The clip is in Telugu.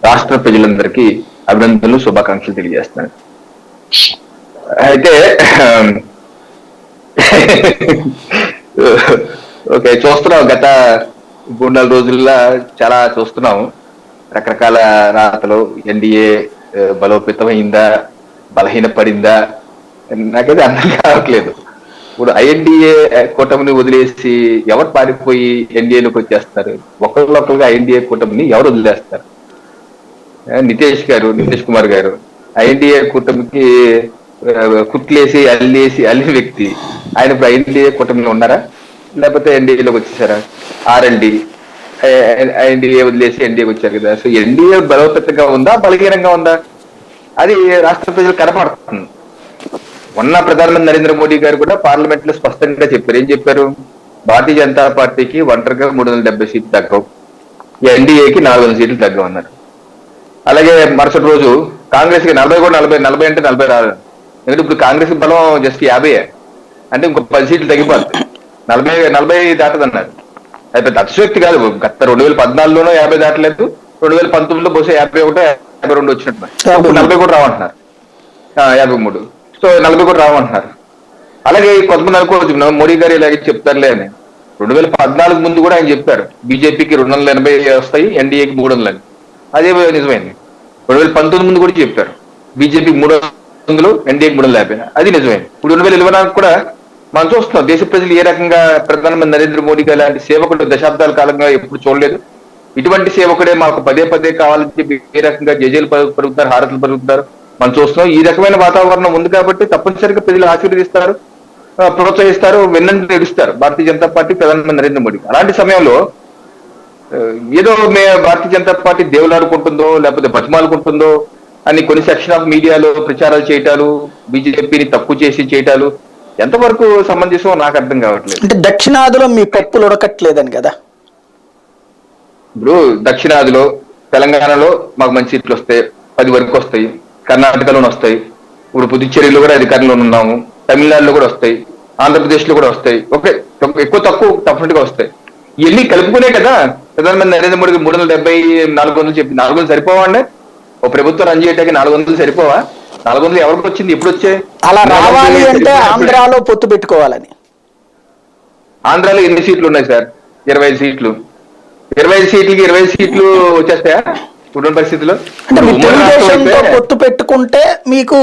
రాష్ట్ర ప్రజలందరికీ అభినందనలు, శుభాకాంక్షలు తెలియజేస్తున్నాను. అయితే ఓకే, చూస్తున్నాం గత 3-4 రోజుల్లో చాలా చూస్తున్నాము. రకరకాల రాతలు. ఎన్డీఏ బలోపేతమైందా, బలహీనపడిందా, నాకైతే అర్థం కావట్లేదు. ఇప్పుడు ఐఎన్డీఏ కూటమిని వదిలేసి ఎవరు పారిపోయి ఎన్డీఏలోకి వచ్చేస్తారు? ఒకరిగా ఐఎన్డీఏ కూటమిని ఎవరు వదిలేస్తారు? నితీష్ కుమార్ గారు ఐఎన్డీఏ కూటమికి కుట్లేసి అల్లిన వ్యక్తి. ఆయన ఇప్పుడు ఐఎన్డీఏ కూటమిలో ఉన్నారా, లేకపోతే ఎన్డీఏలోకి వచ్చేసారా? ఆర్ఎల్డి ఐఎన్డీఏ వదిలేసి ఎన్డీఏకి వచ్చారు కదా. సో ఎన్డీఏ బలోపేతంగా ఉందా, బలహీనంగా ఉందా? అది రాష్ట్ర ప్రజలు కనపడుతుంది. మొన్న ప్రధానమంత్రి నరేంద్ర మోడీ గారు కూడా పార్లమెంట్ లో స్పష్టంగా చెప్పారు. ఏం చెప్పారు? భారతీయ జనతా పార్టీకి ఒంటరిగా 370 సీట్లు తగ్గవు, ఎన్డీఏకి 400 సీట్లు తగ్గవు అన్నారు. అలాగే మరుసటి రోజు కాంగ్రెస్ కి 40 కూడా 40 అంటే 40 రాదు. ఎందుకంటే ఇప్పుడు కాంగ్రెస్ బలం జస్ట్ 50, అంటే ఇంకో 10 సీట్లు తగ్గిపోతుంది. 40 దాటదన్నారు. అది పెద్ద అతిశక్తి కాదు. గత 2014లోనూ 50 దాటలేదు, 2019లో బహుశా 51, 52 వచ్చినట్టు. 40 కూడా రావంటున్నారు. 53. సో 40 కూడా రావంటున్నారు. అలాగే కొంతమంది అనుకోవచ్చు మోడీ గారు ఇలాగే చెప్తారులే అని. 2014 ముందు కూడా ఆయన చెప్పారు బీజేపీకి 280 వస్తాయి, ఎన్డీఏకి 300 అని. అదే నిజమైంది. 2019 ముందు కూడా చెప్పారు బీజేపీ 300, ఎన్డీఏకి 350. అది నిజమైంది. ఇప్పుడు 2024 కూడా మనం చూస్తున్నాం దేశ ప్రజలు ఏ రకంగా ప్రధానమంత్రి నరేంద్ర మోడీ గారు లాంటి సేవకుడు దశాబ్దాల కాలంగా ఎప్పుడు చూడలేదు. ఇటువంటి సేవకుడే మాకు పదే కావాలని చెప్పి ఏ రకంగా జేజేలు పరుగుతారు, హారతులు పరుగుతారు మనం చూస్తున్నాం. ఈ రకమైన వాతావరణం ఉంది కాబట్టి తప్పనిసరిగా ప్రజలు ఆశీర్వదిస్తారు, ప్రోత్సహిస్తారు, వెన్నంటి నడుస్తారు భారతీయ జనతా పార్టీ, ప్రధానమంత్రి నరేంద్ర మోడీ. అలాంటి సమయంలో ఏదో భారతీయ జనతా పార్టీ దేవులాడుకుంటుందో లేకపోతే బతిమాలుకుంటుందో అని కొన్ని సెక్షన్ ఆఫ్ మీడియాలో ప్రచారాలు చేయటాలు, బీజేపీని తక్కువ చేసి చేయటాలు ఎంతవరకు సమంజసం నాకు అర్థం కావట్లేదు. అంటే దక్షిణాదిలో మీ పప్పులు ఉడకట్లేదని కదా. ఇప్పుడు దక్షిణాదిలో తెలంగాణలో మాకు మంచి సీట్లు వస్తాయి, 10 వరకు వస్తాయి. కర్ణాటకలోనే వస్తాయి. ఇప్పుడు పుదుచ్చేరిలో కూడా అధికారంలో ఉన్నాము. తమిళనాడులో కూడా వస్తాయి, ఆంధ్రప్రదేశ్ లో కూడా వస్తాయి. ఓకే, ఎక్కువ తక్కువ డెఫినెట్ గా వస్తాయి. ఇవన్నీ కలుపుకునే కదా ప్రధానమంత్రి నరేంద్ర మోడీకి 370, 400 చెప్పి. 400 సరిపోవా అండి? ఓ ప్రభుత్వం రన్ చేయటానికి 400 సరిపోవా? 400 ఎవరికి వచ్చింది? ఎప్పుడు వచ్చాయి? అలా రావాలి అంటే ఆంధ్రాలో పొత్తు పెట్టుకోవాలని. ఆంధ్రాలో ఎన్ని సీట్లు ఉన్నాయి సార్? 25 సీట్లు. 25 సీట్లకి 25 సీట్లు వచ్చేస్తాయా ఇప్పుడున్న పరిస్థితుల్లో? అంటే తెలుగుదేశంతో పొత్తు పెట్టుకుంటే మీకు